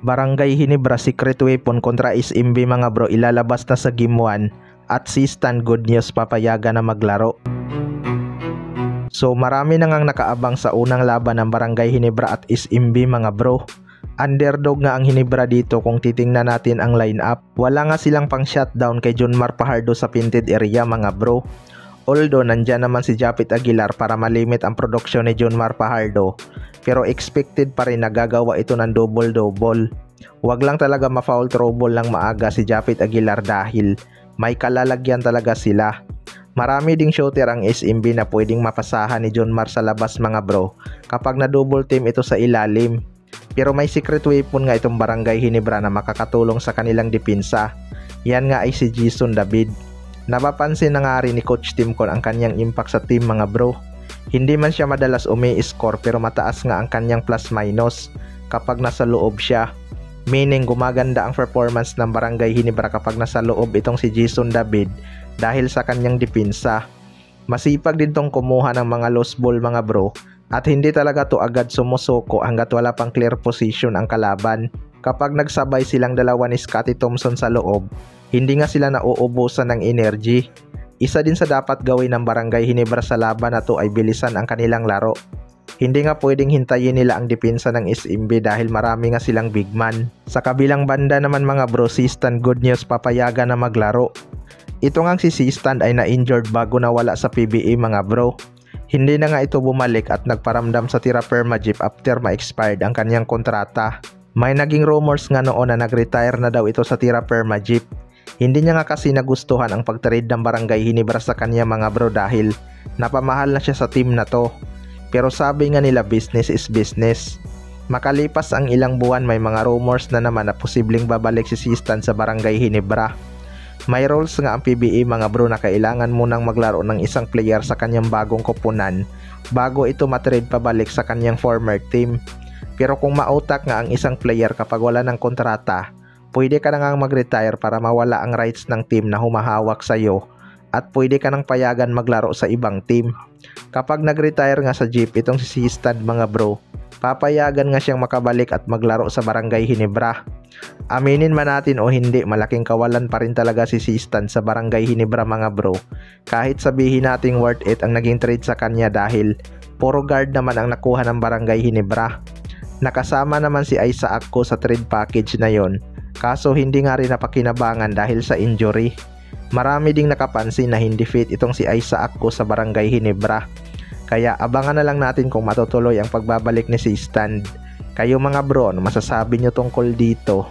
Barangay Ginebra secret weapon kontra SMB mga bro, ilalabas na sa Game 1 at si Stan good news papayagan na maglaro. So marami na ngang nakaabang sa unang laban ng Barangay Ginebra at SMB mga bro. Underdog nga ang Ginebra dito kung titingnan natin ang lineup. Wala nga silang pang shutdown kay Junmar Fajardo sa painted area mga bro. Although nandyan naman si Japit Aguilar para malimit ang produksyon ni Junmar Fajardo, pero expected pa rin na gagawa ito ng double-double. Huwag lang talaga ma-foul trouble ng maaga si Japit Aguilar dahil may kalalagyan talaga sila. Marami ding shooter ang SMB na pwedeng mapasahan ni Junmar sa labas mga bro kapag na double team ito sa ilalim. Pero may secret weapon nga itong Barangay Ginebra na makakatulong sa kanilang depensa. Yan nga ay si Jason David. Napapansin na nga rin ni Coach Timcon ang kanyang impact sa team mga bro. Hindi man siya madalas umi-score pero mataas nga ang kanyang plus-minus kapag nasa loob siya. Meaning gumaganda ang performance ng Barangay Ginebra kapag nasa loob itong si Jason David dahil sa kanyang depensa. Masipag din tong kumuha ng mga lost ball mga bro at hindi talaga to agad sumusuko hanggat wala pang clear position ang kalaban. Kapag nagsabay silang dalawa ni Scottie Thompson sa loob, hindi nga sila nauubusan ng energy. Isa din sa dapat gawin ng Barangay Ginebra sa laban na to ay bilisan ang kanilang laro. Hindi nga pwedeng hintayin nila ang depensa ng SMB dahil marami nga silang big man. Sa kabilang banda naman mga bro, si Stan good news papayagan na maglaro. Ito ngang si Stan ay na-injured bago nawala sa PBA mga bro. Hindi na nga ito bumalik at nagparamdam sa tira perma-jeep after ma-expired ang kanyang kontrata. May naging rumors nga noon na nag-retire na daw ito sa tira perma-jeep. Hindi niya nga kasi nagustuhan ang pag-trade ng Barangay Ginebra sa kanya mga bro dahil napamahal na siya sa team na to. Pero sabi nga nila business is business. Makalipas ang ilang buwan may mga rumors na naman na posibleng babalik si Stan sa Barangay Ginebra. May rules nga ang PBA mga bro na kailangan munang maglaro ng isang player sa kanyang bagong koponan bago ito matrade pabalik sa kanyang former team. Pero kung mautak nga ang isang player kapag wala ng kontrata, pwede ka na nga mag-retire para mawala ang rights ng team na humahawak sa iyo at pwede ka nang payagan maglaro sa ibang team. Kapag nag-retire nga sa Jeep itong si Stan mga bro, papayagan nga siyang makabalik at maglaro sa Barangay Ginebra. Aminin man natin o hindi, malaking kawalan pa rin talaga si Stan sa Barangay Ginebra mga bro. Kahit sabihin nating worth it ang naging trade sa kanya dahil puro guard naman ang nakuha ng Barangay Ginebra. Nakasama naman si Isaac ko sa trade package na yon, kaso hindi nga rin napakinabangan dahil sa injury. Marami ding nakapansin na hindi fit itong si Isaac ko sa Barangay Ginebra. Kaya abangan na lang natin kung matutuloy ang pagbabalik ni si Stan. Kayo mga bro, ano masasabi nyo tungkol dito?